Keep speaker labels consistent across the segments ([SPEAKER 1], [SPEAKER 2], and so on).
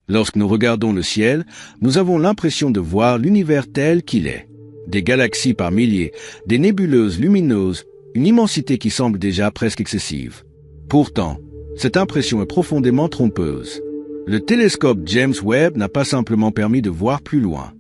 [SPEAKER 1] Lorsque nous regardons le ciel, nous avons l'impression de voir l'univers tel qu'il est. Des galaxies par milliers, des nébuleuses lumineuses, une immensité qui semble déjà presque excessive. Pourtant, cette impression est profondément trompeuse. Le télescope James Webb n'a pas simplement permis de voir plus loin.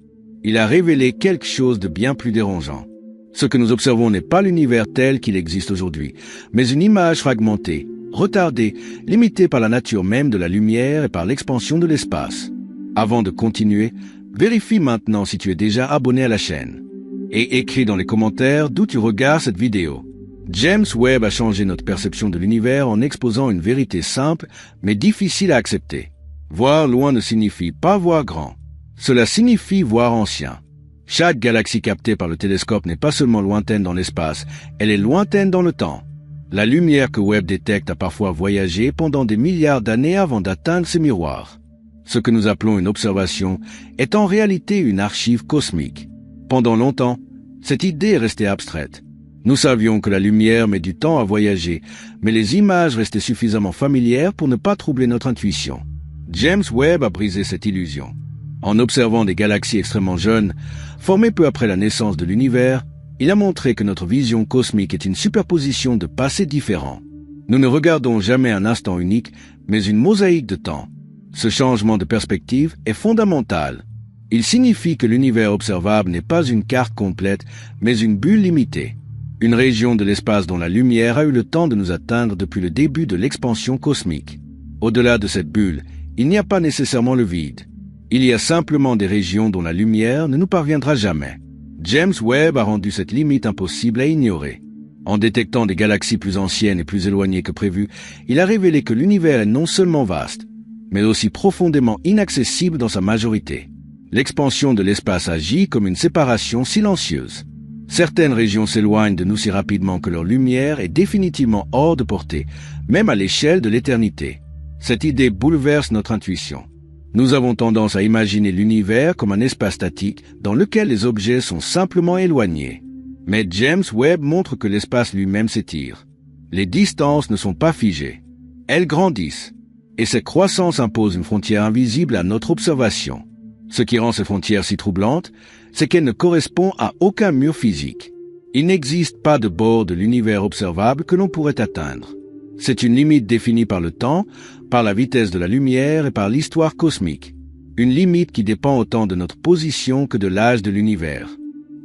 [SPEAKER 1] Il a révélé quelque chose de bien plus dérangeant. Ce que nous observons n'est pas l'univers tel qu'il existe aujourd'hui, mais une image fragmentée, retardée, limitée par la nature même de la lumière et par l'expansion de l'espace. Avant de continuer, vérifie maintenant si tu es déjà abonné à la chaîne. Et écris dans les commentaires d'où tu regardes cette vidéo. James Webb a changé notre perception de l'univers en exposant une vérité simple mais difficile à accepter. Voir loin ne signifie pas voir grand. Cela signifie voir ancien. Chaque galaxie captée par le télescope n'est pas seulement lointaine dans l'espace, elle est lointaine dans le temps. La lumière que Webb détecte a parfois voyagé pendant des milliards d'années avant d'atteindre ses miroirs. Ce que nous appelons une observation est en réalité une archive cosmique. Pendant longtemps, cette idée est restée abstraite. Nous savions que la lumière met du temps à voyager, mais les images restaient suffisamment familières pour ne pas troubler notre intuition. James Webb a brisé cette illusion. En observant des galaxies extrêmement jeunes, formées peu après la naissance de l'univers, il a montré que notre vision cosmique est une superposition de passés différents. Nous ne regardons jamais un instant unique, mais une mosaïque de temps. Ce changement de perspective est fondamental. Il signifie que l'univers observable n'est pas une carte complète, mais une bulle limitée. Une région de l'espace dont la lumière a eu le temps de nous atteindre depuis le début de l'expansion cosmique. Au-delà de cette bulle, il n'y a pas nécessairement le vide. Il y a simplement des régions dont la lumière ne nous parviendra jamais. James Webb a rendu cette limite impossible à ignorer. En détectant des galaxies plus anciennes et plus éloignées que prévu, il a révélé que l'univers est non seulement vaste, mais aussi profondément inaccessible dans sa majorité. L'expansion de l'espace agit comme une séparation silencieuse. Certaines régions s'éloignent de nous si rapidement que leur lumière est définitivement hors de portée, même à l'échelle de l'éternité. Cette idée bouleverse notre intuition. Nous avons tendance à imaginer l'univers comme un espace statique dans lequel les objets sont simplement éloignés. Mais James Webb montre que l'espace lui-même s'étire. Les distances ne sont pas figées. Elles grandissent. Et cette croissance impose une frontière invisible à notre observation. Ce qui rend ces frontières si troublantes, c'est qu'elles ne correspondent à aucun mur physique. Il n'existe pas de bord de l'univers observable que l'on pourrait atteindre. C'est une limite définie par le temps, par la vitesse de la lumière et par l'histoire cosmique. Une limite qui dépend autant de notre position que de l'âge de l'univers.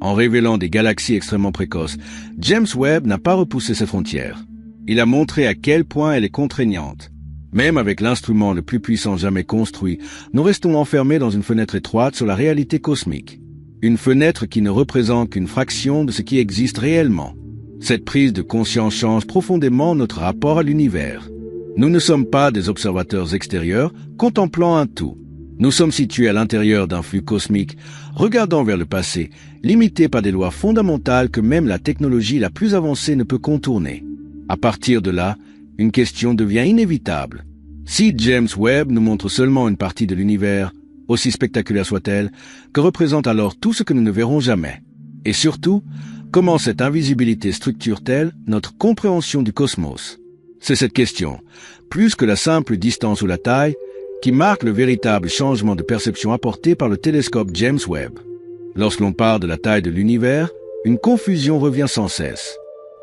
[SPEAKER 1] En révélant des galaxies extrêmement précoces, James Webb n'a pas repoussé ces frontières. Il a montré à quel point elle est contraignante. Même avec l'instrument le plus puissant jamais construit, nous restons enfermés dans une fenêtre étroite sur la réalité cosmique. Une fenêtre qui ne représente qu'une fraction de ce qui existe réellement. Cette prise de conscience change profondément notre rapport à l'univers. Nous ne sommes pas des observateurs extérieurs contemplant un tout. Nous sommes situés à l'intérieur d'un flux cosmique, regardant vers le passé, limité par des lois fondamentales que même la technologie la plus avancée ne peut contourner. À partir de là, une question devient inévitable. Si James Webb nous montre seulement une partie de l'univers, aussi spectaculaire soit-elle, que représente alors tout ce que nous ne verrons jamais? Et surtout, comment cette invisibilité structure-t-elle notre compréhension du cosmos? C'est cette question, plus que la simple distance ou la taille, qui marque le véritable changement de perception apporté par le télescope James Webb. Lorsque l'on parle de la taille de l'univers, une confusion revient sans cesse.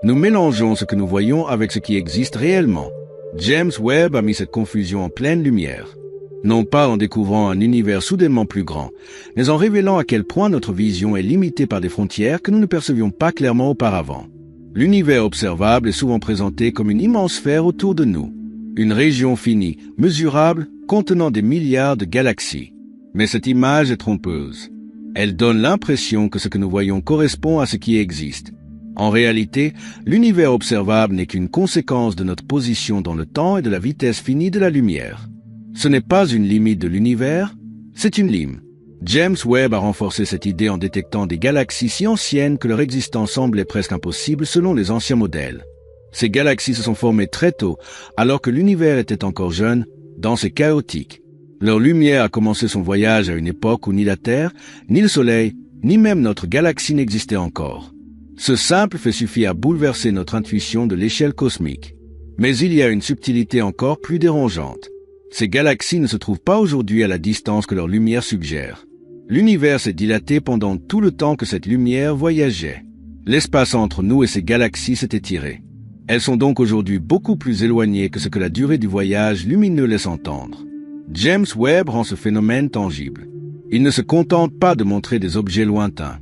[SPEAKER 1] Nous mélangeons ce que nous voyons avec ce qui existe réellement. James Webb a mis cette confusion en pleine lumière. Non pas en découvrant un univers soudainement plus grand, mais en révélant à quel point notre vision est limitée par des frontières que nous ne percevions pas clairement auparavant. L'univers observable est souvent présenté comme une immense sphère autour de nous. Une région finie, mesurable, contenant des milliards de galaxies. Mais cette image est trompeuse. Elle donne l'impression que ce que nous voyons correspond à ce qui existe. En réalité, l'univers observable n'est qu'une conséquence de notre position dans le temps et de la vitesse finie de la lumière. Ce n'est pas une limite de l'univers, c'est une lime. James Webb a renforcé cette idée en détectant des galaxies si anciennes que leur existence semblait presque impossible selon les anciens modèles. Ces galaxies se sont formées très tôt, alors que l'univers était encore jeune, dense et chaotique. Leur lumière a commencé son voyage à une époque où ni la Terre, ni le Soleil, ni même notre galaxie n'existaient encore. Ce simple fait suffit à bouleverser notre intuition de l'échelle cosmique. Mais il y a une subtilité encore plus dérangeante. Ces galaxies ne se trouvent pas aujourd'hui à la distance que leur lumière suggère. L'univers s'est dilaté pendant tout le temps que cette lumière voyageait. L'espace entre nous et ces galaxies s'est étiré. Elles sont donc aujourd'hui beaucoup plus éloignées que ce que la durée du voyage lumineux laisse entendre. James Webb rend ce phénomène tangible. Il ne se contente pas de montrer des objets lointains.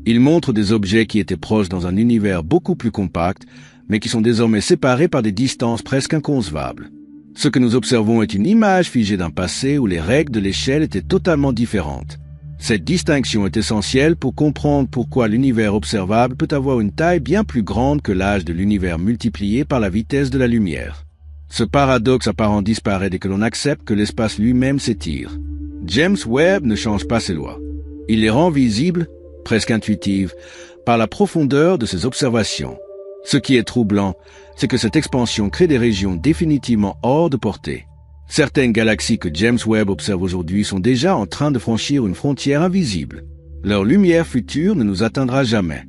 [SPEAKER 1] Il montre des objets qui étaient proches dans un univers beaucoup plus compact, mais qui sont désormais séparés par des distances presque inconcevables. Ce que nous observons est une image figée d'un passé où les règles de l'échelle étaient totalement différentes. Cette distinction est essentielle pour comprendre pourquoi l'univers observable peut avoir une taille bien plus grande que l'âge de l'univers multiplié par la vitesse de la lumière. Ce paradoxe apparent disparaît dès que l'on accepte que l'espace lui-même s'étire. James Webb ne change pas ses lois. Il les rend visibles, presque intuitives, par la profondeur de ses observations. Ce qui est troublant, c'est que cette expansion crée des régions définitivement hors de portée. Certaines galaxies que James Webb observe aujourd'hui sont déjà en train de franchir une frontière invisible. Leur lumière future ne nous atteindra jamais.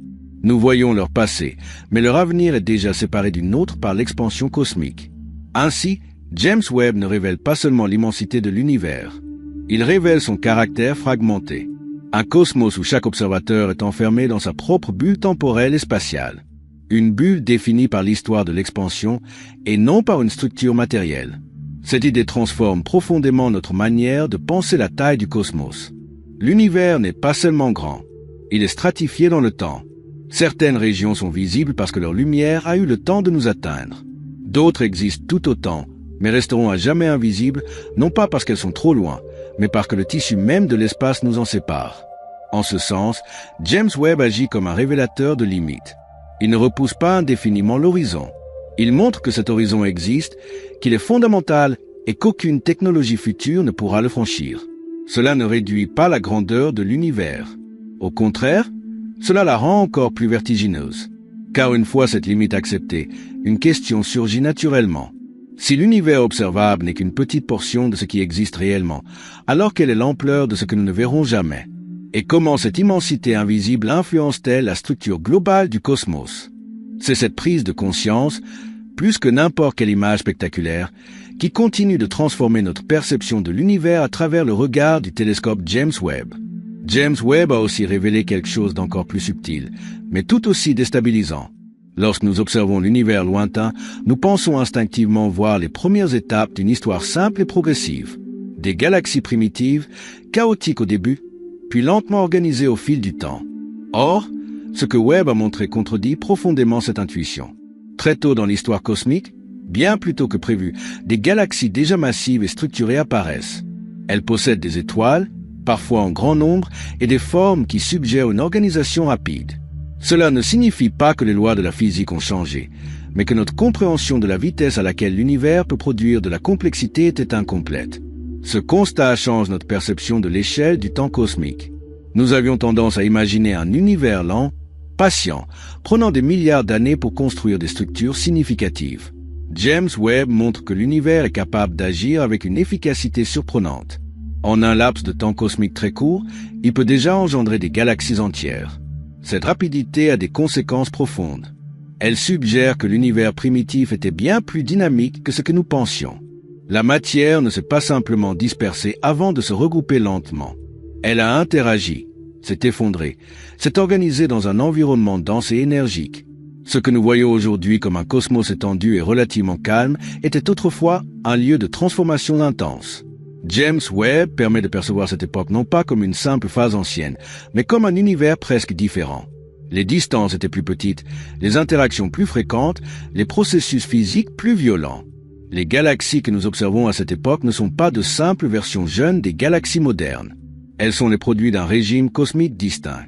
[SPEAKER 1] Nous voyons leur passé, mais leur avenir est déjà séparé d'une autre par l'expansion cosmique. Ainsi, James Webb ne révèle pas seulement l'immensité de l'univers. Il révèle son caractère fragmenté. Un cosmos où chaque observateur est enfermé dans sa propre bulle temporelle et spatiale. Une bulle définie par l'histoire de l'expansion et non par une structure matérielle. Cette idée transforme profondément notre manière de penser la taille du cosmos. L'univers n'est pas seulement grand, il est stratifié dans le temps. Certaines régions sont visibles parce que leur lumière a eu le temps de nous atteindre. D'autres existent tout autant, mais resteront à jamais invisibles, non pas parce qu'elles sont trop loin, mais parce que le tissu même de l'espace nous en sépare. En ce sens, James Webb agit comme un révélateur de limites. Il ne repousse pas indéfiniment l'horizon. Il montre que cet horizon existe, qu'il est fondamental et qu'aucune technologie future ne pourra le franchir. Cela ne réduit pas la grandeur de l'univers. Au contraire, cela la rend encore plus vertigineuse. Car une fois cette limite acceptée, une question surgit naturellement. Si l'univers observable n'est qu'une petite portion de ce qui existe réellement, alors quelle est l'ampleur de ce que nous ne verrons jamais? Et comment cette immensité invisible influence-t-elle la structure globale du cosmos? C'est cette prise de conscience, plus que n'importe quelle image spectaculaire, qui continue de transformer notre perception de l'univers à travers le regard du télescope James Webb. James Webb a aussi révélé quelque chose d'encore plus subtil, mais tout aussi déstabilisant. Lorsque nous observons l'univers lointain, nous pensons instinctivement voir les premières étapes d'une histoire simple et progressive. Des galaxies primitives, chaotiques au début, puis lentement organisées au fil du temps. Or, ce que Webb a montré contredit profondément cette intuition. Très tôt dans l'histoire cosmique, bien plus tôt que prévu, des galaxies déjà massives et structurées apparaissent. Elles possèdent des étoiles, parfois en grand nombre, et des formes qui suggèrent une organisation rapide. Cela ne signifie pas que les lois de la physique ont changé, mais que notre compréhension de la vitesse à laquelle l'univers peut produire de la complexité était incomplète. Ce constat change notre perception de l'échelle du temps cosmique. Nous avions tendance à imaginer un univers lent, patient, prenant des milliards d'années pour construire des structures significatives. James Webb montre que l'univers est capable d'agir avec une efficacité surprenante. En un laps de temps cosmique très court, il peut déjà engendrer des galaxies entières. Cette rapidité a des conséquences profondes. Elle suggère que l'univers primitif était bien plus dynamique que ce que nous pensions. La matière ne s'est pas simplement dispersée avant de se regrouper lentement. Elle a interagi, s'est effondrée, s'est organisée dans un environnement dense et énergique. Ce que nous voyons aujourd'hui comme un cosmos étendu et relativement calme était autrefois un lieu de transformation intense. James Webb permet de percevoir cette époque non pas comme une simple phase ancienne, mais comme un univers presque différent. Les distances étaient plus petites, les interactions plus fréquentes, les processus physiques plus violents. Les galaxies que nous observons à cette époque ne sont pas de simples versions jeunes des galaxies modernes. Elles sont les produits d'un régime cosmique distinct.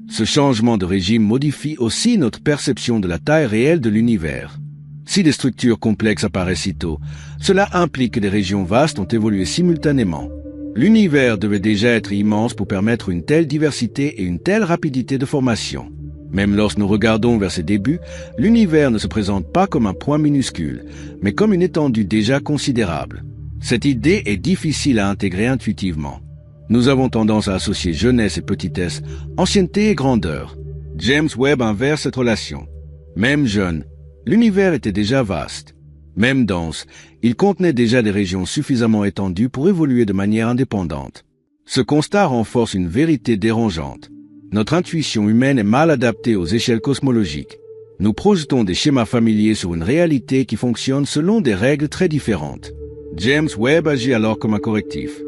[SPEAKER 1] Ce changement de régime modifie aussi notre perception de la taille réelle de l'univers. Si des structures complexes apparaissent si tôt, cela implique que des régions vastes ont évolué simultanément. L'univers devait déjà être immense pour permettre une telle diversité et une telle rapidité de formation. Même lorsque nous regardons vers ses débuts, l'univers ne se présente pas comme un point minuscule, mais comme une étendue déjà considérable. Cette idée est difficile à intégrer intuitivement. Nous avons tendance à associer jeunesse et petitesse, ancienneté et grandeur. James Webb inverse cette relation. Même jeune, l'univers était déjà vaste. Même dense, il contenait déjà des régions suffisamment étendues pour évoluer de manière indépendante. Ce constat renforce une vérité dérangeante. Notre intuition humaine est mal adaptée aux échelles cosmologiques. Nous projetons des schémas familiers sur une réalité qui fonctionne selon des règles très différentes. James Webb agit alors comme un correctif.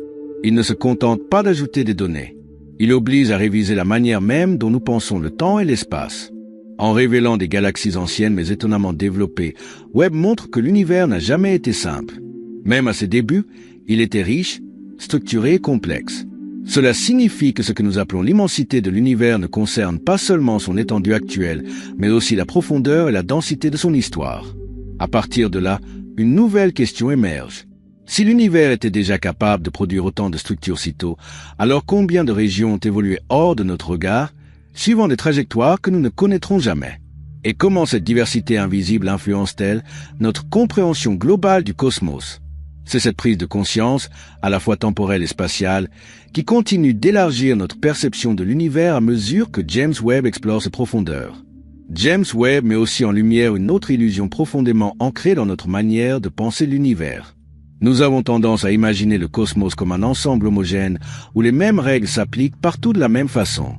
[SPEAKER 1] Il ne se contente pas d'ajouter des données. Il oblige à réviser la manière même dont nous pensons le temps et l'espace. En révélant des galaxies anciennes mais étonnamment développées, Webb montre que l'univers n'a jamais été simple. Même à ses débuts, il était riche, structuré et complexe. Cela signifie que ce que nous appelons l'immensité de l'univers ne concerne pas seulement son étendue actuelle, mais aussi la profondeur et la densité de son histoire. À partir de là, une nouvelle question émerge. Si l'univers était déjà capable de produire autant de structures si tôt, alors combien de régions ont évolué hors de notre regard, suivant des trajectoires que nous ne connaîtrons jamais? Et comment cette diversité invisible influence-t-elle notre compréhension globale du cosmos? C'est cette prise de conscience, à la fois temporelle et spatiale, qui continue d'élargir notre perception de l'univers à mesure que James Webb explore ses profondeurs. James Webb met aussi en lumière une autre illusion profondément ancrée dans notre manière de penser l'univers. Nous avons tendance à imaginer le cosmos comme un ensemble homogène où les mêmes règles s'appliquent partout de la même façon.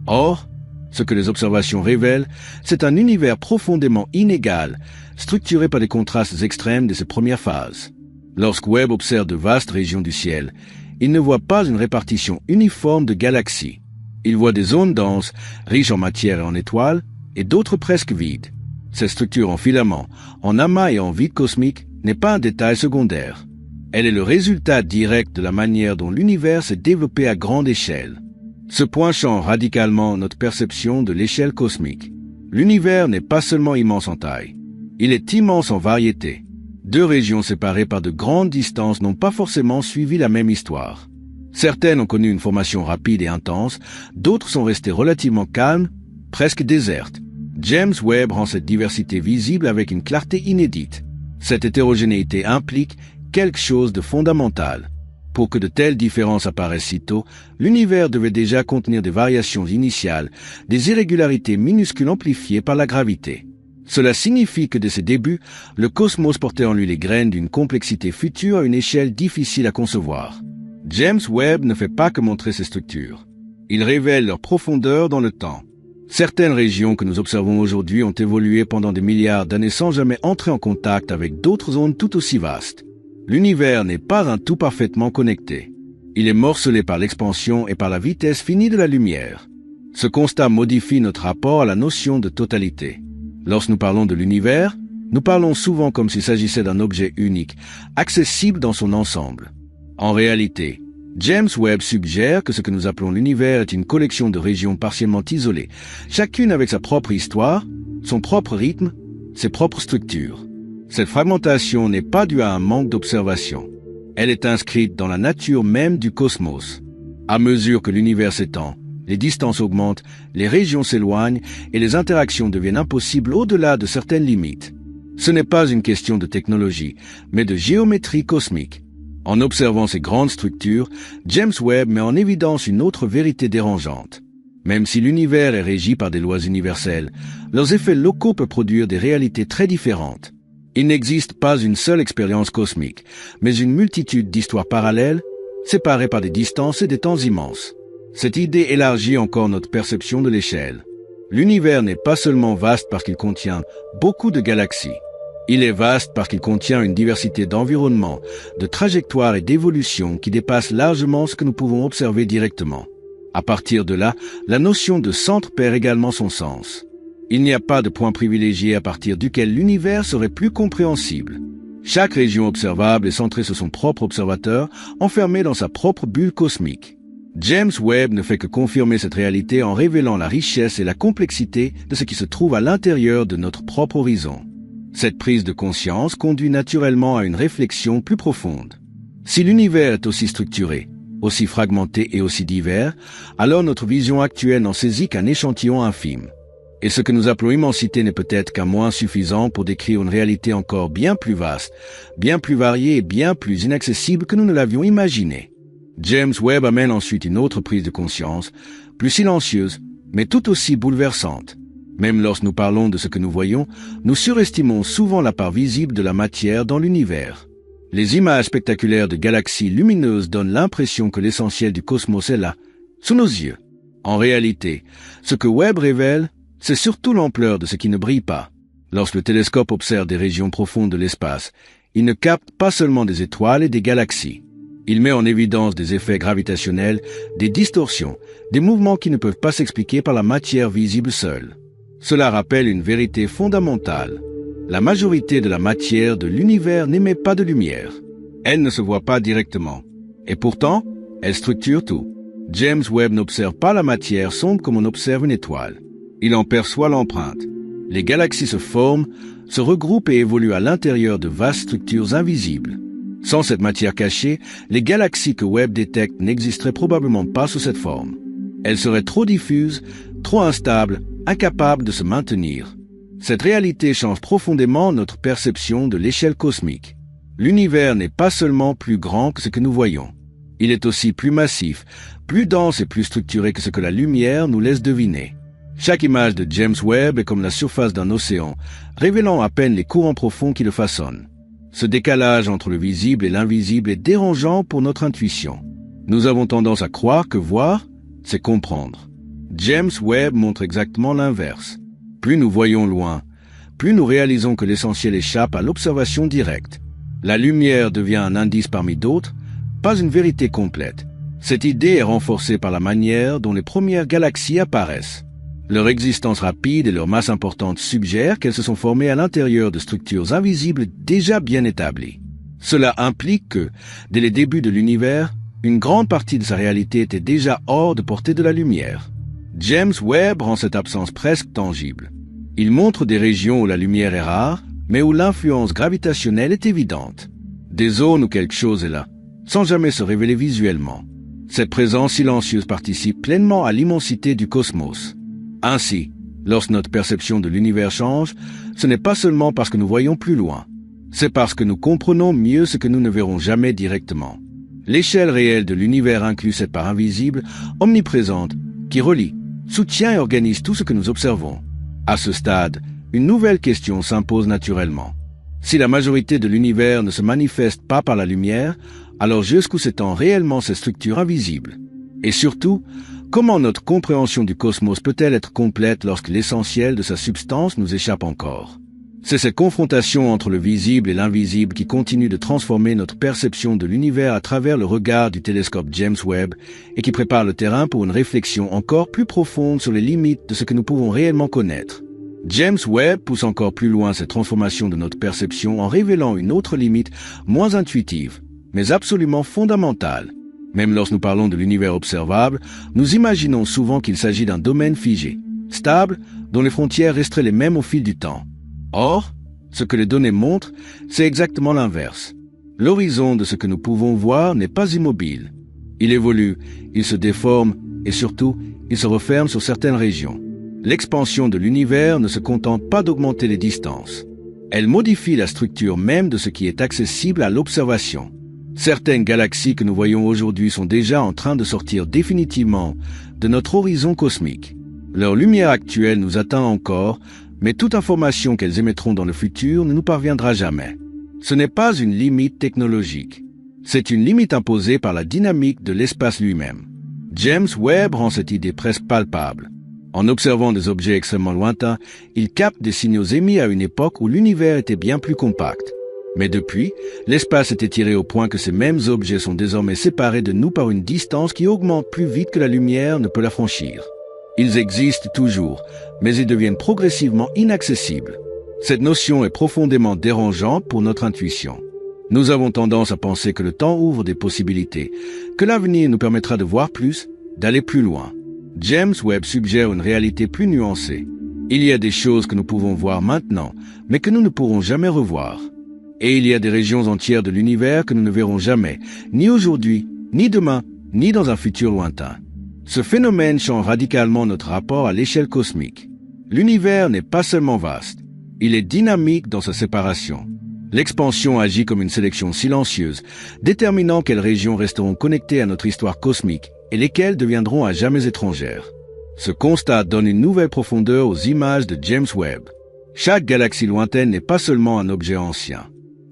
[SPEAKER 1] Or, ce que les observations révèlent, c'est un univers profondément inégal, structuré par des contrastes extrêmes dès ses premières phases. Lorsque Webb observe de vastes régions du ciel, il ne voit pas une répartition uniforme de galaxies. Il voit des zones denses, riches en matière et en étoiles, et d'autres presque vides. Cette structure en filaments, en amas et en vide cosmique n'est pas un détail secondaire. Elle est le résultat direct de la manière dont l'univers s'est développé à grande échelle. Ce point change radicalement notre perception de l'échelle cosmique. L'univers n'est pas seulement immense en taille, il est immense en variété. Deux régions séparées par de grandes distances n'ont pas forcément suivi la même histoire. Certaines ont connu une formation rapide et intense, d'autres sont restées relativement calmes, presque désertes. James Webb rend cette diversité visible avec une clarté inédite. Cette hétérogénéité implique quelque chose de fondamental. Pour que de telles différences apparaissent si tôt, l'univers devait déjà contenir des variations initiales, des irrégularités minuscules amplifiées par la gravité. Cela signifie que dès ses débuts, le cosmos portait en lui les graines d'une complexité future à une échelle difficile à concevoir. James Webb ne fait pas que montrer ces structures. Il révèle leur profondeur dans le temps. Certaines régions que nous observons aujourd'hui ont évolué pendant des milliards d'années sans jamais entrer en contact avec d'autres zones tout aussi vastes. L'univers n'est pas un tout parfaitement connecté. Il est morcelé par l'expansion et par la vitesse finie de la lumière. Ce constat modifie notre rapport à la notion de totalité. Lorsque nous parlons de l'univers, nous parlons souvent comme s'il s'agissait d'un objet unique, accessible dans son ensemble. En réalité, James Webb suggère que ce que nous appelons l'univers est une collection de régions partiellement isolées, chacune avec sa propre histoire, son propre rythme, ses propres structures. Cette fragmentation n'est pas due à un manque d'observation. Elle est inscrite dans la nature même du cosmos. À mesure que l'univers s'étend, les distances augmentent, les régions s'éloignent et les interactions deviennent impossibles au-delà de certaines limites. Ce n'est pas une question de technologie, mais de géométrie cosmique. En observant ces grandes structures, James Webb met en évidence une autre vérité dérangeante. Même si l'univers est régi par des lois universelles, leurs effets locaux peuvent produire des réalités très différentes. Il n'existe pas une seule expérience cosmique, mais une multitude d'histoires parallèles, séparées par des distances et des temps immenses. Cette idée élargit encore notre perception de l'échelle. L'univers n'est pas seulement vaste parce qu'il contient beaucoup de galaxies. Il est vaste parce qu'il contient une diversité d'environnements, de trajectoires et d'évolutions qui dépassent largement ce que nous pouvons observer directement. À partir de là, la notion de centre perd également son sens. Il n'y a pas de point privilégié à partir duquel l'univers serait plus compréhensible. Chaque région observable est centrée sur son propre observateur, enfermé dans sa propre bulle cosmique. James Webb ne fait que confirmer cette réalité en révélant la richesse et la complexité de ce qui se trouve à l'intérieur de notre propre horizon. Cette prise de conscience conduit naturellement à une réflexion plus profonde. Si l'univers est aussi structuré, aussi fragmenté et aussi divers, alors notre vision actuelle n'en saisit qu'un échantillon infime. Et ce que nous appelons immensité n'est peut-être qu'un mot insuffisant pour décrire une réalité encore bien plus vaste, bien plus variée et bien plus inaccessible que nous ne l'avions imaginé. James Webb amène ensuite une autre prise de conscience, plus silencieuse, mais tout aussi bouleversante. Même lorsque nous parlons de ce que nous voyons, nous surestimons souvent la part visible de la matière dans l'univers. Les images spectaculaires de galaxies lumineuses donnent l'impression que l'essentiel du cosmos est là, sous nos yeux. En réalité, ce que Webb révèle, c'est surtout l'ampleur de ce qui ne brille pas. Lorsque le télescope observe des régions profondes de l'espace, il ne capte pas seulement des étoiles et des galaxies. Il met en évidence des effets gravitationnels, des distorsions, des mouvements qui ne peuvent pas s'expliquer par la matière visible seule. Cela rappelle une vérité fondamentale. La majorité de la matière de l'univers n'émet pas de lumière. Elle ne se voit pas directement. Et pourtant, elle structure tout. James Webb n'observe pas la matière sombre comme on observe une étoile. Il en perçoit l'empreinte. Les galaxies se forment, se regroupent et évoluent à l'intérieur de vastes structures invisibles. Sans cette matière cachée, les galaxies que Webb détecte n'existeraient probablement pas sous cette forme. Elles seraient trop diffuses, trop instables, incapables de se maintenir. Cette réalité change profondément notre perception de l'échelle cosmique. L'univers n'est pas seulement plus grand que ce que nous voyons. Il est aussi plus massif, plus dense et plus structuré que ce que la lumière nous laisse deviner. Chaque image de James Webb est comme la surface d'un océan, révélant à peine les courants profonds qui le façonnent. Ce décalage entre le visible et l'invisible est dérangeant pour notre intuition. Nous avons tendance à croire que voir, c'est comprendre. James Webb montre exactement l'inverse. Plus nous voyons loin, plus nous réalisons que l'essentiel échappe à l'observation directe. La lumière devient un indice parmi d'autres, pas une vérité complète. Cette idée est renforcée par la manière dont les premières galaxies apparaissent. Leur existence rapide et leur masse importante suggèrent qu'elles se sont formées à l'intérieur de structures invisibles déjà bien établies. Cela implique que, dès les débuts de l'univers, une grande partie de sa réalité était déjà hors de portée de la lumière. James Webb rend cette absence presque tangible. Il montre des régions où la lumière est rare, mais où l'influence gravitationnelle est évidente. Des zones où quelque chose est là, sans jamais se révéler visuellement. Cette présence silencieuse participe pleinement à l'immensité du cosmos. Ainsi, lorsque notre perception de l'univers change, ce n'est pas seulement parce que nous voyons plus loin. C'est parce que nous comprenons mieux ce que nous ne verrons jamais directement. L'échelle réelle de l'univers inclut cette part invisible, omniprésente, qui relie, soutient et organise tout ce que nous observons. À ce stade, une nouvelle question s'impose naturellement. Si la majorité de l'univers ne se manifeste pas par la lumière, alors jusqu'où s'étend réellement ces structures invisibles? Et surtout, comment notre compréhension du cosmos peut-elle être complète lorsque l'essentiel de sa substance nous échappe encore? C'est cette confrontation entre le visible et l'invisible qui continue de transformer notre perception de l'univers à travers le regard du télescope James Webb et qui prépare le terrain pour une réflexion encore plus profonde sur les limites de ce que nous pouvons réellement connaître. James Webb pousse encore plus loin cette transformation de notre perception en révélant une autre limite moins intuitive, mais absolument fondamentale. Même lorsque nous parlons de l'univers observable, nous imaginons souvent qu'il s'agit d'un domaine figé, stable, dont les frontières resteraient les mêmes au fil du temps. Or, ce que les données montrent, c'est exactement l'inverse. L'horizon de ce que nous pouvons voir n'est pas immobile. Il évolue, il se déforme et surtout, il se referme sur certaines régions. L'expansion de l'univers ne se contente pas d'augmenter les distances. Elle modifie la structure même de ce qui est accessible à l'observation. Certaines galaxies que nous voyons aujourd'hui sont déjà en train de sortir définitivement de notre horizon cosmique. Leur lumière actuelle nous atteint encore, mais toute information qu'elles émettront dans le futur ne nous parviendra jamais. Ce n'est pas une limite technologique. C'est une limite imposée par la dynamique de l'espace lui-même. James Webb rend cette idée presque palpable. En observant des objets extrêmement lointains, il capte des signaux émis à une époque où l'univers était bien plus compact. Mais depuis, l'espace s'est étiré au point que ces mêmes objets sont désormais séparés de nous par une distance qui augmente plus vite que la lumière ne peut la franchir. Ils existent toujours, mais ils deviennent progressivement inaccessibles. Cette notion est profondément dérangeante pour notre intuition. Nous avons tendance à penser que le temps ouvre des possibilités, que l'avenir nous permettra de voir plus, d'aller plus loin. James Webb suggère une réalité plus nuancée. Il y a des choses que nous pouvons voir maintenant, mais que nous ne pourrons jamais revoir. Et il y a des régions entières de l'univers que nous ne verrons jamais, ni aujourd'hui, ni demain, ni dans un futur lointain. Ce phénomène change radicalement notre rapport à l'échelle cosmique. L'univers n'est pas seulement vaste, il est dynamique dans sa séparation. L'expansion agit comme une sélection silencieuse, déterminant quelles régions resteront connectées à notre histoire cosmique et lesquelles deviendront à jamais étrangères. Ce constat donne une nouvelle profondeur aux images de James Webb. Chaque galaxie lointaine n'est pas seulement un objet ancien.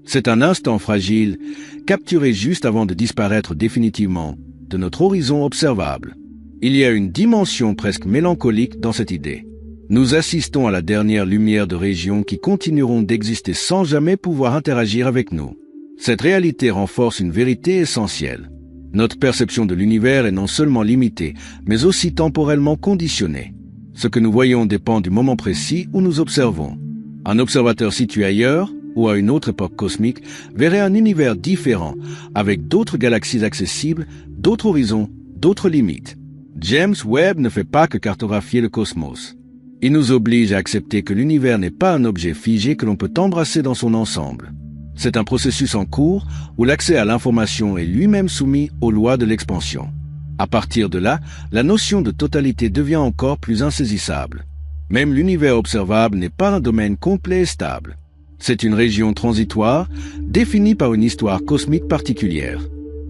[SPEAKER 1] C'est un instant fragile, capturé juste avant de disparaître définitivement de notre horizon observable. Il y a une dimension presque mélancolique dans cette idée. Nous assistons à la dernière lumière de régions qui continueront d'exister sans jamais pouvoir interagir avec nous. Cette réalité renforce une vérité essentielle. Notre perception de l'univers est non seulement limitée, mais aussi temporellement conditionnée. Ce que nous voyons dépend du moment précis où nous observons. Un observateur situé ailleurs, ou à une autre époque cosmique, verrait un univers différent, avec d'autres galaxies accessibles, d'autres horizons, d'autres limites. James Webb ne fait pas que cartographier le cosmos. Il nous oblige à accepter que l'univers n'est pas un objet figé que l'on peut embrasser dans son ensemble. C'est un processus en cours où l'accès à l'information est lui-même soumis aux lois de l'expansion. À partir de là, la notion de totalité devient encore plus insaisissable. Même l'univers observable n'est pas un domaine complet et stable. C'est une région transitoire, définie par une histoire cosmique particulière.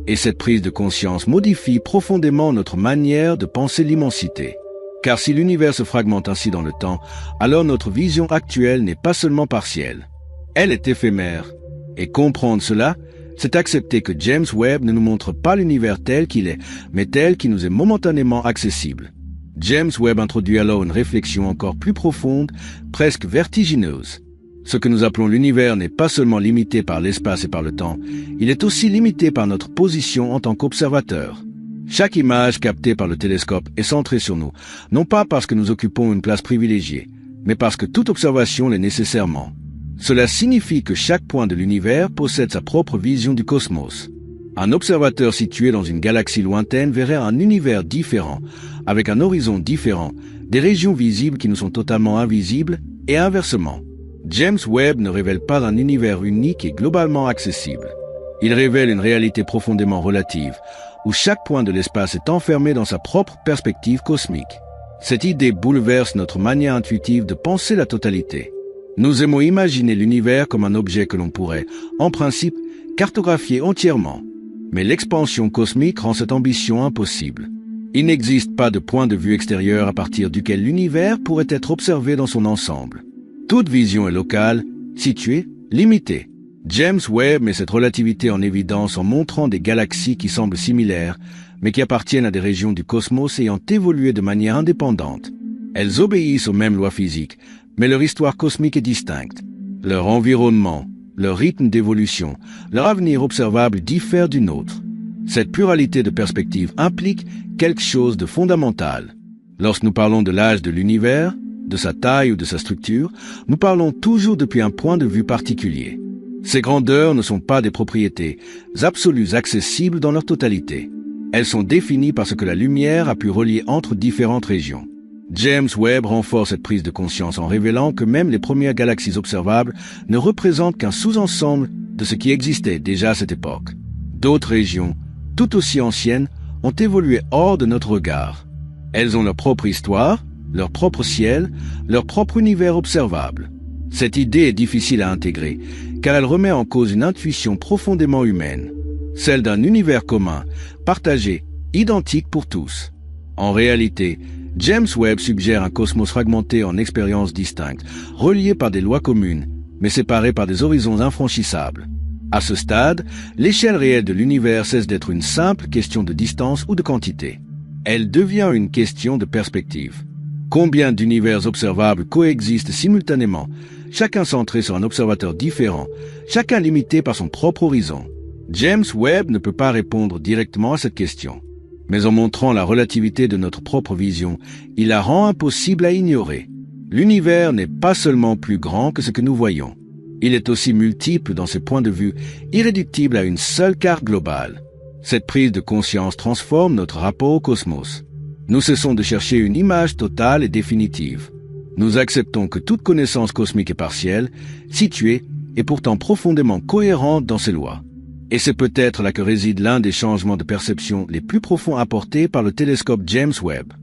[SPEAKER 1] Et cette prise de conscience modifie profondément notre manière de penser l'immensité. Car si l'univers se fragmente ainsi dans le temps, alors notre vision actuelle n'est pas seulement partielle. Elle est éphémère. Et comprendre cela, c'est accepter que James Webb ne nous montre pas l'univers tel qu'il est, mais tel qu'il nous est momentanément accessible. James Webb introduit alors une réflexion encore plus profonde, presque vertigineuse. Ce que nous appelons l'univers n'est pas seulement limité par l'espace et par le temps, il est aussi limité par notre position en tant qu'observateur. Chaque image captée par le télescope est centrée sur nous, non pas parce que nous occupons une place privilégiée, mais parce que toute observation l'est nécessairement. Cela signifie que chaque point de l'univers possède sa propre vision du cosmos. Un observateur situé dans une galaxie lointaine verrait un univers différent, avec un horizon différent, des régions visibles qui nous sont totalement invisibles, et inversement. James Webb ne révèle pas un univers unique et globalement accessible. Il révèle une réalité profondément relative, où chaque point de l'espace est enfermé dans sa propre perspective cosmique. Cette idée bouleverse notre manière intuitive de penser la totalité. Nous aimons imaginer l'univers comme un objet que l'on pourrait, en principe, cartographier entièrement. Mais l'expansion cosmique rend cette ambition impossible. Il n'existe pas de point de vue extérieur à partir duquel l'univers pourrait être observé dans son ensemble. Toute vision est locale, située, limitée. James Webb met cette relativité en évidence en montrant des galaxies qui semblent similaires, mais qui appartiennent à des régions du cosmos ayant évolué de manière indépendante. Elles obéissent aux mêmes lois physiques, mais leur histoire cosmique est distincte. Leur environnement, leur rythme d'évolution, leur avenir observable diffère du nôtre. Cette pluralité de perspectives implique quelque chose de fondamental. Lorsque nous parlons de l'âge de l'univers, de sa taille ou de sa structure, nous parlons toujours depuis un point de vue particulier. Ces grandeurs ne sont pas des propriétés absolues accessibles dans leur totalité. Elles sont définies par ce que la lumière a pu relier entre différentes régions. James Webb renforce cette prise de conscience en révélant que même les premières galaxies observables ne représentent qu'un sous-ensemble de ce qui existait déjà à cette époque. D'autres régions, tout aussi anciennes, ont évolué hors de notre regard. Elles ont leur propre histoire, leur propre ciel, leur propre univers observable. Cette idée est difficile à intégrer, car elle remet en cause une intuition profondément humaine, celle d'un univers commun, partagé, identique pour tous. En réalité, James Webb suggère un cosmos fragmenté en expériences distinctes, reliées par des lois communes, mais séparées par des horizons infranchissables. À ce stade, l'échelle réelle de l'univers cesse d'être une simple question de distance ou de quantité. Elle devient une question de perspective. Combien d'univers observables coexistent simultanément, chacun centré sur un observateur différent, chacun limité par son propre horizon? James Webb ne peut pas répondre directement à cette question. Mais en montrant la relativité de notre propre vision, il la rend impossible à ignorer. L'univers n'est pas seulement plus grand que ce que nous voyons. Il est aussi multiple dans ses points de vue, irréductible à une seule carte globale. Cette prise de conscience transforme notre rapport au cosmos. Nous cessons de chercher une image totale et définitive. Nous acceptons que toute connaissance cosmique est partielle, située et pourtant profondément cohérente dans ses lois. Et c'est peut-être là que réside l'un des changements de perception les plus profonds apportés par le télescope James Webb.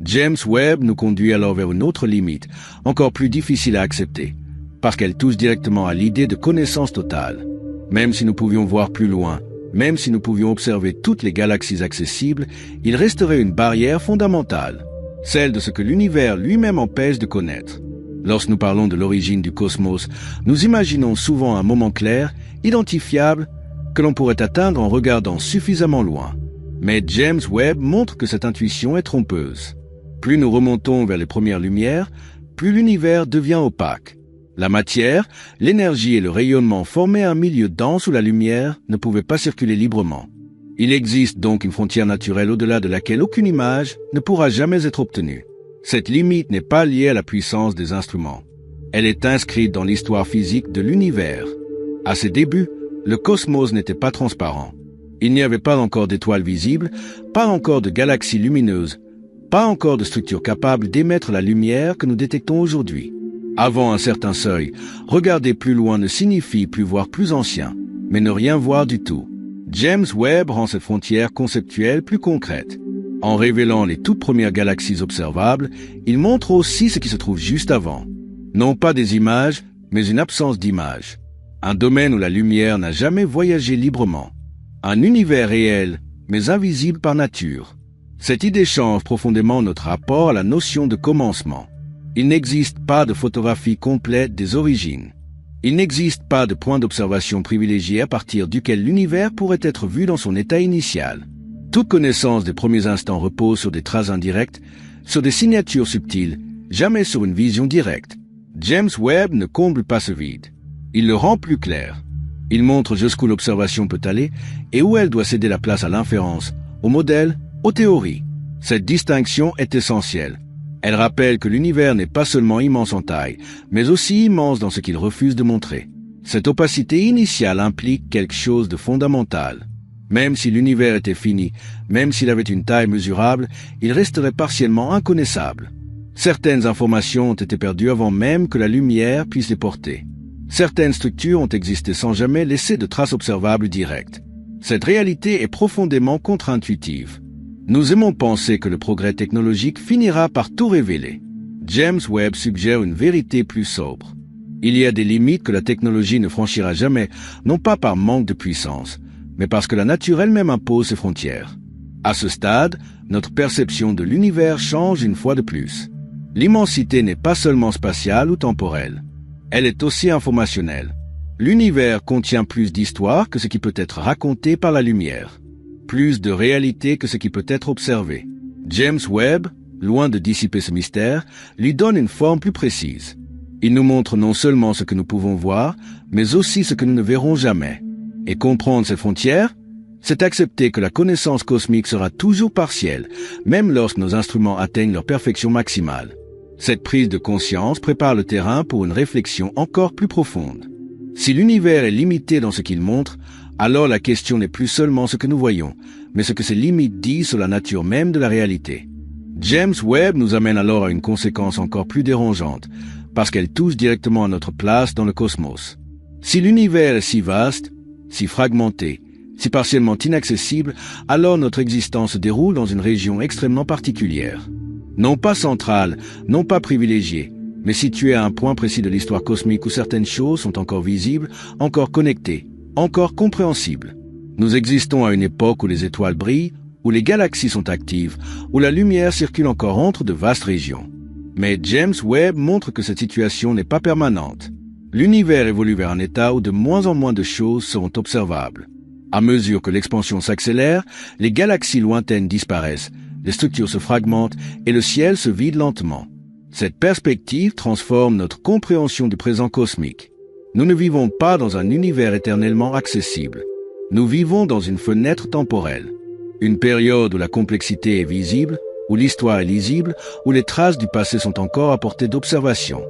[SPEAKER 1] James Webb nous conduit alors vers une autre limite, encore plus difficile à accepter, parce qu'elle touche directement à l'idée de connaissance totale. Même si nous pouvions voir plus loin, même si nous pouvions observer toutes les galaxies accessibles, il resterait une barrière fondamentale. celle de ce que l'univers lui-même empêche de connaître. Lorsque nous parlons de l'origine du cosmos, nous imaginons souvent un moment clair, identifiable, que l'on pourrait atteindre en regardant suffisamment loin. Mais James Webb montre que cette intuition est trompeuse. Plus nous remontons vers les premières lumières, plus l'univers devient opaque. La matière, l'énergie et le rayonnement formaient un milieu dense où la lumière ne pouvait pas circuler librement. Il existe donc une frontière naturelle au-delà de laquelle aucune image ne pourra jamais être obtenue. Cette limite n'est pas liée à la puissance des instruments. Elle est inscrite dans l'histoire physique de l'univers. À ses débuts, le cosmos n'était pas transparent. Il n'y avait pas encore d'étoiles visibles, pas encore de galaxies lumineuses, pas encore de structures capables d'émettre la lumière que nous détectons aujourd'hui. Avant un certain seuil, regarder plus loin ne signifie plus voir plus ancien, mais ne rien voir du tout. James Webb rend cette frontière conceptuelle plus concrète. En révélant les toutes premières galaxies observables, il montre aussi ce qui se trouve juste avant. Non pas des images, mais une absence d'images. Un domaine où la lumière n'a jamais voyagé librement. Un univers réel, mais invisible par nature. Cette idée change profondément notre rapport à la notion de commencement. Il n'existe pas de photographie complète des origines. Il n'existe pas de point d'observation privilégié à partir duquel l'univers pourrait être vu dans son état initial. Toute connaissance des premiers instants repose sur des traces indirectes, sur des signatures subtiles, jamais sur une vision directe. James Webb ne comble pas ce vide. Il le rend plus clair. Il montre jusqu'où l'observation peut aller et où elle doit céder la place à l'inférence, au modèle, aux théories. Cette distinction est essentielle. Elle rappelle que l'univers n'est pas seulement immense en taille, mais aussi immense dans ce qu'il refuse de montrer. Cette opacité initiale implique quelque chose de fondamental. Même si l'univers était fini, même s'il avait une taille mesurable, il resterait partiellement inconnaissable. Certaines informations ont été perdues avant même que la lumière puisse les porter. Certaines structures ont existé sans jamais laisser de traces observables directes. Cette réalité est profondément contre-intuitive. Nous aimons penser que le progrès technologique finira par tout révéler. James Webb suggère une vérité plus sobre. Il y a des limites que la technologie ne franchira jamais, non pas par manque de puissance, mais parce que la nature elle-même impose ses frontières. À ce stade, notre perception de l'univers change une fois de plus. L'immensité n'est pas seulement spatiale ou temporelle. Elle est aussi informationnelle. L'univers contient plus d'histoire que ce qui peut être raconté par la lumière. Plus de réalité que ce qui peut être observé. James Webb, loin de dissiper ce mystère, lui donne une forme plus précise. Il nous montre non seulement ce que nous pouvons voir, mais aussi ce que nous ne verrons jamais. Et comprendre ces frontières, c'est accepter que la connaissance cosmique sera toujours partielle, même lorsque nos instruments atteignent leur perfection maximale. Cette prise de conscience prépare le terrain pour une réflexion encore plus profonde. Si l'univers est limité dans ce qu'il montre, alors la question n'est plus seulement ce que nous voyons, mais ce que ces limites disent sur la nature même de la réalité. James Webb nous amène alors à une conséquence encore plus dérangeante, parce qu'elle touche directement à notre place dans le cosmos. Si l'univers est si vaste, si fragmenté, si partiellement inaccessible, alors notre existence se déroule dans une région extrêmement particulière. Non pas centrale, non pas privilégiée, mais située à un point précis de l'histoire cosmique où certaines choses sont encore visibles, encore connectées, encore compréhensibles. Nous existons à une époque où les étoiles brillent, où les galaxies sont actives, où la lumière circule encore entre de vastes régions. Mais James Webb montre que cette situation n'est pas permanente. L'univers évolue vers un état où de moins en moins de choses seront observables. À mesure que l'expansion s'accélère, les galaxies lointaines disparaissent, les structures se fragmentent et le ciel se vide lentement. Cette perspective transforme notre compréhension du présent cosmique. Nous ne vivons pas dans un univers éternellement accessible. Nous vivons dans une fenêtre temporelle. Une période où la complexité est visible, où l'histoire est lisible, où les traces du passé sont encore à portée d'observation.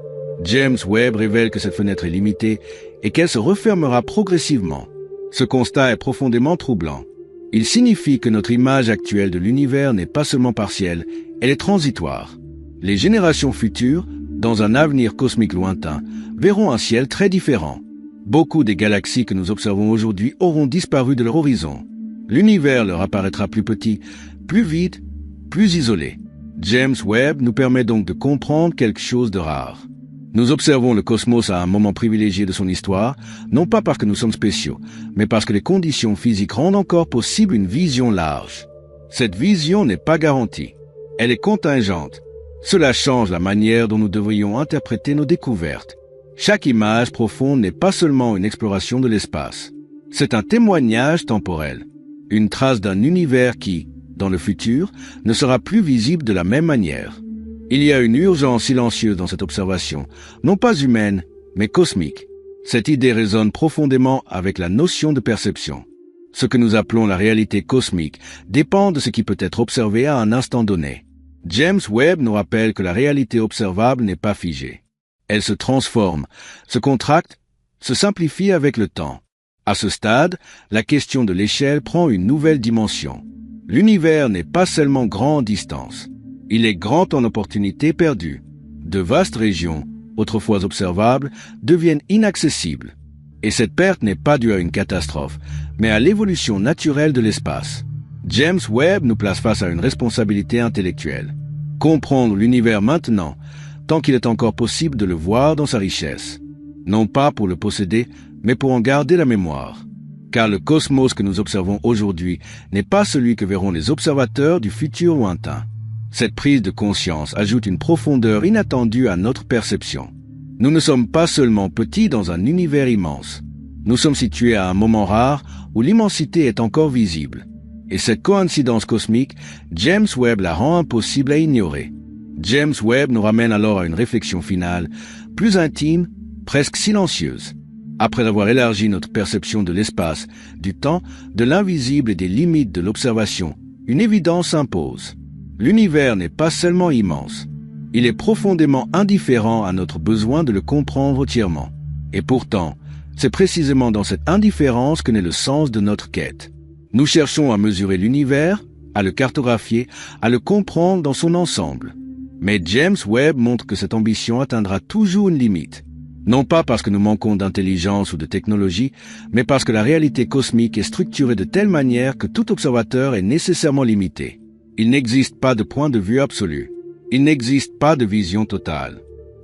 [SPEAKER 1] James Webb révèle que cette fenêtre est limitée et qu'elle se refermera progressivement. Ce constat est profondément troublant. Il signifie que notre image actuelle de l'univers n'est pas seulement partielle, elle est transitoire. Les générations futures, dans un avenir cosmique lointain, verront un ciel très différent. Beaucoup des galaxies que nous observons aujourd'hui auront disparu de leur horizon. L'univers leur apparaîtra plus petit, plus vide, plus isolé. James Webb nous permet donc de comprendre quelque chose de rare. Nous observons le cosmos à un moment privilégié de son histoire, non pas parce que nous sommes spéciaux, mais parce que les conditions physiques rendent encore possible une vision large. Cette vision n'est pas garantie. Elle est contingente. Cela change la manière dont nous devrions interpréter nos découvertes. Chaque image profonde n'est pas seulement une exploration de l'espace. C'est un témoignage temporel, une trace d'un univers qui, dans le futur, ne sera plus visible de la même manière. Il y a une urgence silencieuse dans cette observation, non pas humaine, mais cosmique. Cette idée résonne profondément avec la notion de perception. Ce que nous appelons la réalité cosmique dépend de ce qui peut être observé à un instant donné. James Webb nous rappelle que la réalité observable n'est pas figée. Elle se transforme, se contracte, se simplifie avec le temps. À ce stade, la question de l'échelle prend une nouvelle dimension. L'univers n'est pas seulement grand en distance. Il est grand en opportunités perdues. De vastes régions, autrefois observables, deviennent inaccessibles. Et cette perte n'est pas due à une catastrophe, mais à l'évolution naturelle de l'espace. James Webb nous place face à une responsabilité intellectuelle. Comprendre l'univers maintenant, tant qu'il est encore possible de le voir dans sa richesse. Non pas pour le posséder, mais pour en garder la mémoire. Car le cosmos que nous observons aujourd'hui n'est pas celui que verront les observateurs du futur lointain. Cette prise de conscience ajoute une profondeur inattendue à notre perception. Nous ne sommes pas seulement petits dans un univers immense. Nous sommes situés à un moment rare où l'immensité est encore visible. Et cette coïncidence cosmique, James Webb la rend impossible à ignorer. James Webb nous ramène alors à une réflexion finale, plus intime, presque silencieuse. Après avoir élargi notre perception de l'espace, du temps, de l'invisible et des limites de l'observation, une évidence s'impose. L'univers n'est pas seulement immense. Il est profondément indifférent à notre besoin de le comprendre entièrement. Et pourtant, c'est précisément dans cette indifférence que naît le sens de notre quête. Nous cherchons à mesurer l'univers, à le cartographier, à le comprendre dans son ensemble. Mais James Webb montre que cette ambition atteindra toujours une limite. Non pas parce que nous manquons d'intelligence ou de technologie, mais parce que la réalité cosmique est structurée de telle manière que tout observateur est nécessairement limité. Il n'existe pas de point de vue absolu. Il n'existe pas de vision totale.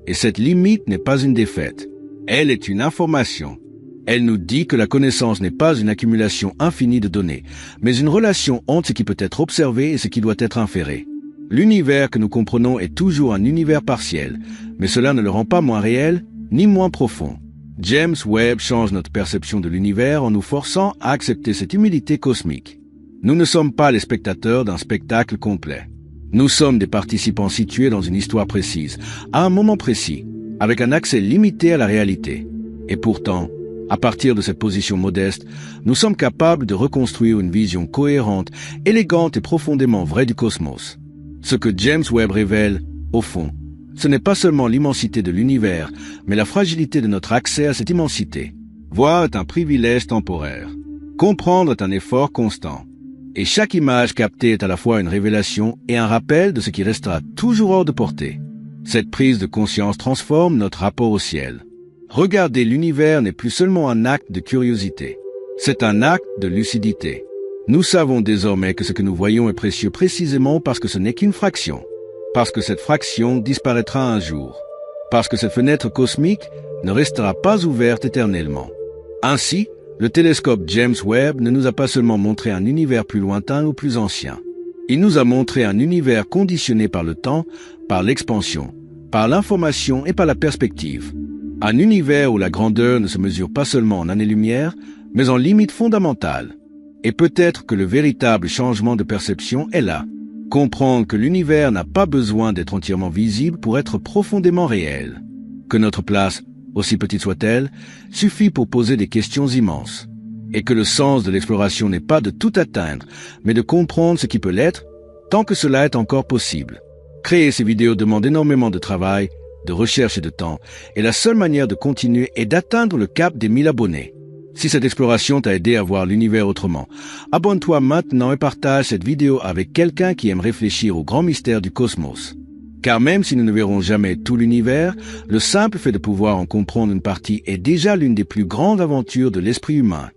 [SPEAKER 1] Et cette limite n'est pas une défaite. Elle est une information. Elle nous dit que la connaissance n'est pas une accumulation infinie de données, mais une relation entre ce qui peut être observé et ce qui doit être inféré. L'univers que nous comprenons est toujours un univers partiel, mais cela ne le rend pas moins réel, ni moins profond. James Webb change notre perception de l'univers en nous forçant à accepter cette humilité cosmique. Nous ne sommes pas les spectateurs d'un spectacle complet. Nous sommes des participants situés dans une histoire précise, à un moment précis, avec un accès limité à la réalité. Et pourtant, à partir de cette position modeste, nous sommes capables de reconstruire une vision cohérente, élégante et profondément vraie du cosmos. Ce que James Webb révèle, au fond, ce n'est pas seulement l'immensité de l'univers, mais la fragilité de notre accès à cette immensité. Voir est un privilège temporaire. Comprendre est un effort constant. Et chaque image captée est à la fois une révélation et un rappel de ce qui restera toujours hors de portée. Cette prise de conscience transforme notre rapport au ciel. Regarder l'univers n'est plus seulement un acte de curiosité. C'est un acte de lucidité. Nous savons désormais que ce que nous voyons est précieux précisément parce que ce n'est qu'une fraction. Parce que cette fraction disparaîtra un jour. Parce que cette fenêtre cosmique ne restera pas ouverte éternellement. Ainsi, le télescope James Webb ne nous a pas seulement montré un univers plus lointain ou plus ancien. Il nous a montré un univers conditionné par le temps, par l'expansion, par l'information et par la perspective. Un univers où la grandeur ne se mesure pas seulement en années-lumière, mais en limites fondamentales. Et peut-être que le véritable changement de perception est là. Comprendre que l'univers n'a pas besoin d'être entièrement visible pour être profondément réel. Que notre place, aussi petite soit-elle, suffit pour poser des questions immenses. Et que le sens de l'exploration n'est pas de tout atteindre, mais de comprendre ce qui peut l'être, tant que cela est encore possible. Créer ces vidéos demande énormément de travail, de recherche et de temps, et la seule manière de continuer est d'atteindre le cap des 1000 abonnés. Si cette exploration t'a aidé à voir l'univers autrement, abonne-toi maintenant et partage cette vidéo avec quelqu'un qui aime réfléchir aux grands mystères du cosmos. Car même si nous ne verrons jamais tout l'univers, le simple fait de pouvoir en comprendre une partie est déjà l'une des plus grandes aventures de l'esprit humain.